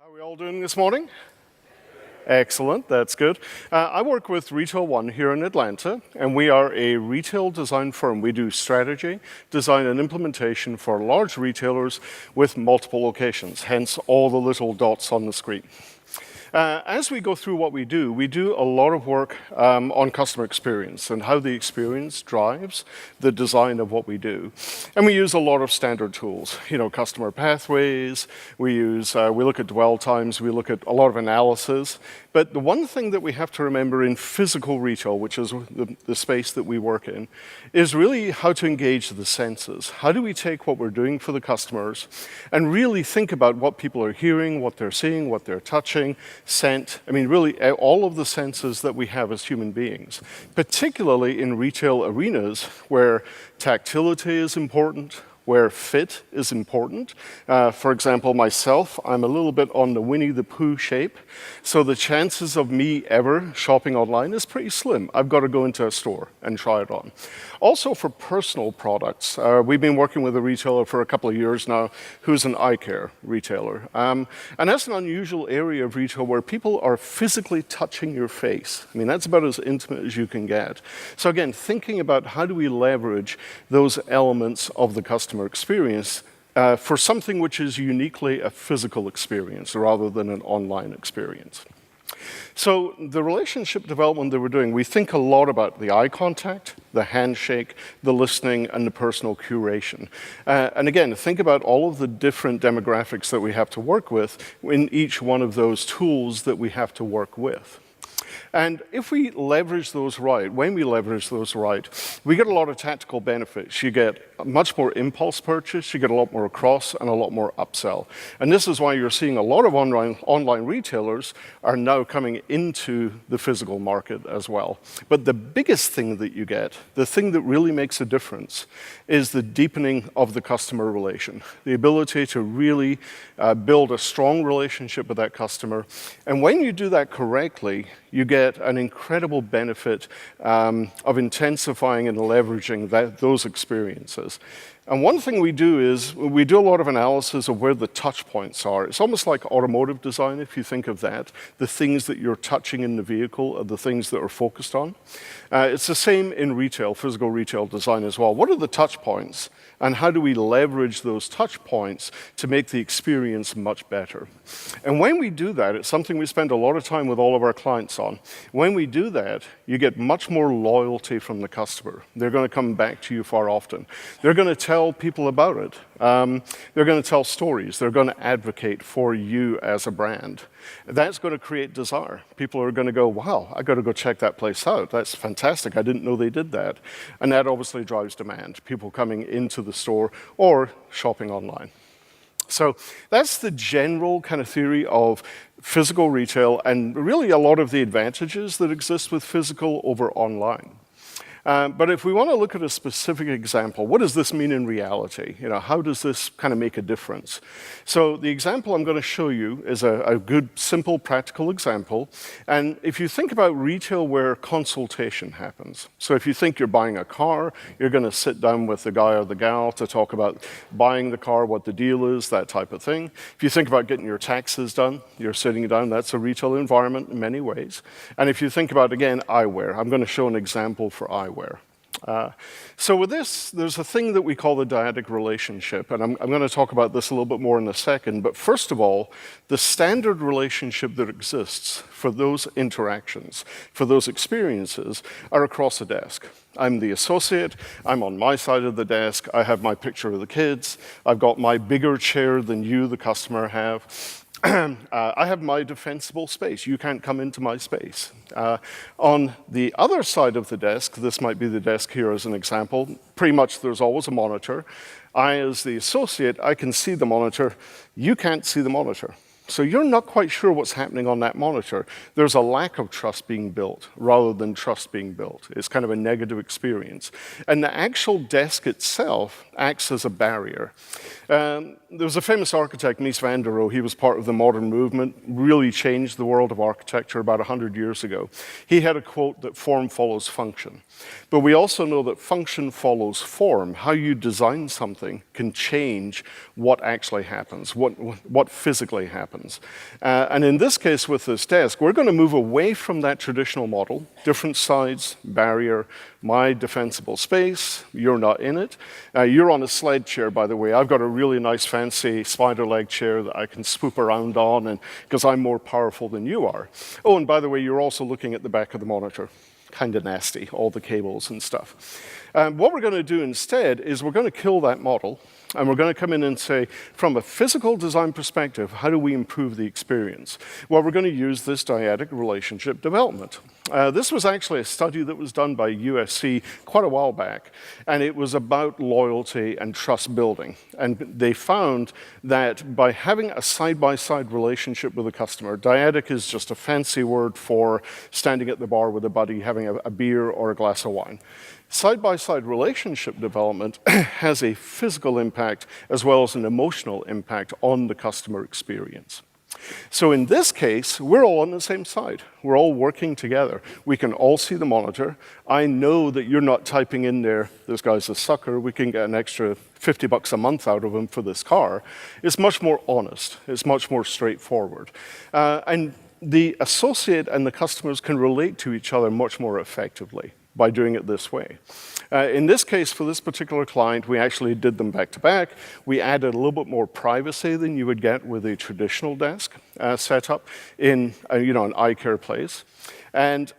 How are we all doing this morning? Excellent, that's good. I work with Retail One here in Atlanta, and we are a retail design firm. We do strategy, design, and implementation for large retailers with multiple locations, hence all the little dots on the screen. As we go through what we do a lot of work on customer experience and how the experience drives the design of what we do. And we use a lot of standard tools, customer pathways, we look at dwell times, we look at a lot of analysis. But the one thing that we have to remember in physical retail, which is the space that we work in, is really how to engage the senses. How do we take what we're doing for the customers and really think about what people are hearing, what they're seeing, what they're touching, scent, really all of the senses that we have as human beings, particularly in retail arenas where tactility is important, where fit is important. For example, myself, I'm a little bit on the Winnie the Pooh shape, so the chances of me ever shopping online is pretty slim. I've got to go into a store and try it on. Also for personal products, we've been working with a retailer for a couple of years now who's an eye care retailer. And that's an unusual area of retail where people are physically touching your face. That's about as intimate as you can get. So again, thinking about how do we leverage those elements of the customer experience for something which is uniquely a physical experience rather than an online experience. So the relationship development that we're doing, we think a lot about the eye contact, the handshake, the listening, and the personal curation. And again, think about all of the different demographics that we have to work with in each one of those tools that we have to work with. And if we leverage those right, when we leverage those right, we get a lot of tactical benefits. You get much more impulse purchase, you get a lot more cross, and a lot more upsell. And this is why you're seeing a lot of online retailers are now coming into the physical market as well. But the biggest thing that you get, the thing that really makes a difference, is the deepening of the customer relation, the ability to really build a strong relationship with that customer. And when you do that correctly, you get an incredible benefit of intensifying and leveraging those experiences. And one thing we do is we do a lot of analysis of where the touch points are. It's almost like automotive design, if you think of that. The things that you're touching in the vehicle are the things that are focused on. It's the same in retail, physical retail design as well. What are the touch points? And how do we leverage those touch points to make the experience much better? And when we do that, it's something we spend a lot of time with all of our clients on. When we do that, you get much more loyalty from the customer. They're going to come back to you far often. They're going to tell people about it. They're going to tell stories. They're going to advocate for you as a brand. That's going to create desire. People are going to go, wow, I got to go check that place out. That's fantastic. I didn't know they did that. And that obviously drives demand. People coming into the store or shopping online. So that's the general kind of theory of physical retail and really a lot of the advantages that exist with physical over online. But if we want to look at a specific example, what does this mean in reality? How does this kind of make a difference? So the example I'm going to show you is a good, simple, practical example. And if you think about retail where consultation happens, so if you think you're buying a car, you're going to sit down with the guy or the gal to talk about buying the car, what the deal is, that type of thing. If you think about getting your taxes done, you're sitting down, that's a retail environment in many ways. And if you think about, again, eyewear, I'm going to show an example for eyewear. So with this, there's a thing that we call the dyadic relationship, and I'm going to talk about this a little bit more in a second, but first of all, the standard relationship that exists for those interactions, for those experiences, are across the desk. I'm the associate, I'm on my side of the desk, I have my picture of the kids, I've got my bigger chair than you, the customer, have. I have my defensible space. You can't come into my space. On the other side of the desk, this might be the desk here as an example, pretty much there's always a monitor. I, as the associate, I can see the monitor. You can't see the monitor. So you're not quite sure what's happening on that monitor. There's a lack of trust being built rather than trust being built. It's kind of a negative experience. And the actual desk itself acts as a barrier. There was a famous architect, Mies Van Der Rohe. He was part of the modern movement, really changed the world of architecture about 100 years ago. He had a quote that form follows function. But we also know that function follows form. How you design something can change what actually happens, what physically happens. And in this case with this desk, we're going to move away from that traditional model, different sides, barrier, my defensible space, you're not in it. You're on a sled chair, by the way. I've got a really nice fancy spider leg chair that I can swoop around on, and because I'm more powerful than you are. Oh, and by the way, you're also looking at the back of the monitor. Kind of nasty, all the cables and stuff. What we're going to do instead is we're going to kill that model, and we're going to come in and say, from a physical design perspective, how do we improve the experience? Well, we're going to use this dyadic relationship development. This was actually a study that was done by USC quite a while back, and it was about loyalty and trust building. And they found that by having a side-by-side relationship with a customer, dyadic is just a fancy word for standing at the bar with a buddy, having a beer or a glass of wine. Side-by-side relationship development has a physical impact as well as an emotional impact on the customer experience. So in this case, we're all on the same side. We're all working together. We can all see the monitor. I know that you're not typing in there, this guy's a sucker, we can get an extra 50 bucks a month out of him for this car. It's much more honest. It's much more straightforward. And the associate and the customers can relate to each other much more effectively by doing it this way. In this case, for this particular client, we actually did them back to back. We added a little bit more privacy than you would get with a traditional desk setup in an eye care place. And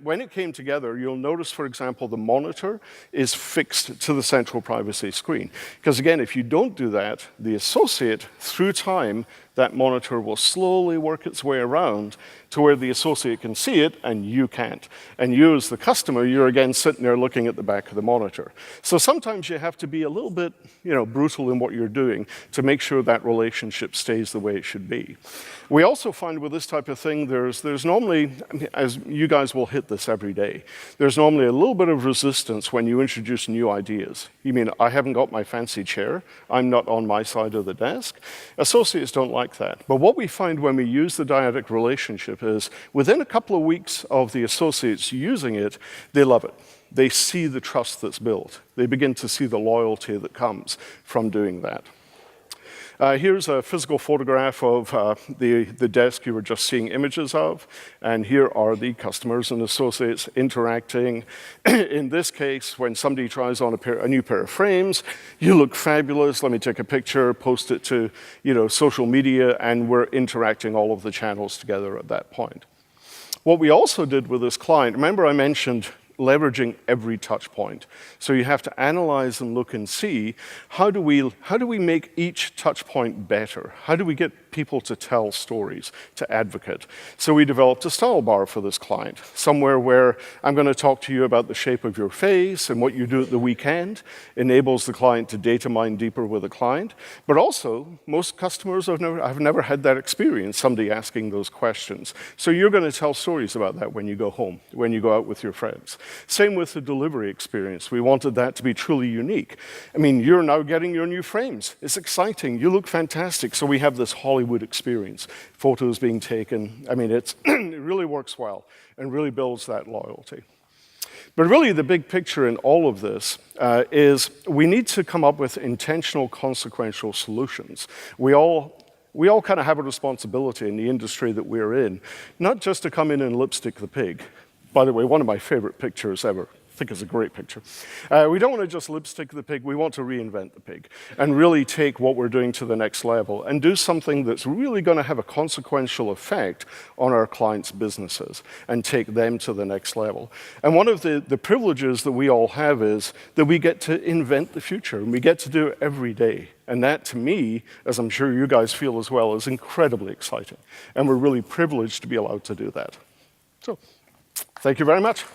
when it came together, you'll notice, for example, the monitor is fixed to the central privacy screen. Because again, if you don't do that, the associate, through time, that monitor will slowly work its way around to where the associate can see it and you can't. And you as the customer, you're again sitting there looking at the back of the monitor. So sometimes you have to be a little bit brutal in what you're doing to make sure that relationship stays the way it should be. We also find with this type of thing, there's normally, as you guys will hit this every day, there's normally a little bit of resistance when you introduce new ideas. You mean, I haven't got my fancy chair, I'm not on my side of the desk. Associates don't like that. But what we find when we use the dyadic relationship is within a couple of weeks of the associates using it, they love it. They see the trust that's built. They begin to see the loyalty that comes from doing that. Here's a physical photograph of the desk you were just seeing images of, and here are the customers and associates interacting. In this case, when somebody tries on a new pair of frames, you look fabulous, let me take a picture, post it to social media, and we're interacting all of the channels together at that point. What we also did with this client, remember I mentioned leveraging every touch point. So you have to analyze and look and see, how do we make each touch point better? How do we get people to tell stories, to advocate? So we developed a style bar for this client, somewhere where I'm going to talk to you about the shape of your face and what you do at the weekend, enables the client to data mine deeper with the client. But also, most customers have never had that experience, somebody asking those questions. So you're going to tell stories about that when you go home, when you go out with your friends. Same with the delivery experience. We wanted that to be truly unique. I mean, you're now getting your new frames. It's exciting. You look fantastic. So we have this Hollywood experience. Photos being taken. I mean, it really works well and really builds that loyalty. But really, the big picture in all of this is we need to come up with intentional, consequential solutions. We all kind of have a responsibility in the industry that we're in, not just to come in and lipstick the pig. By the way, one of my favorite pictures ever. I think it's a great picture. We don't want to just lipstick the pig, we want to reinvent the pig and really take what we're doing to the next level and do something that's really going to have a consequential effect on our clients' businesses and take them to the next level. And one of the privileges that we all have is that we get to invent the future, and we get to do it every day. And that, to me, as I'm sure you guys feel as well, is incredibly exciting. And we're really privileged to be allowed to do that. So, thank you very much.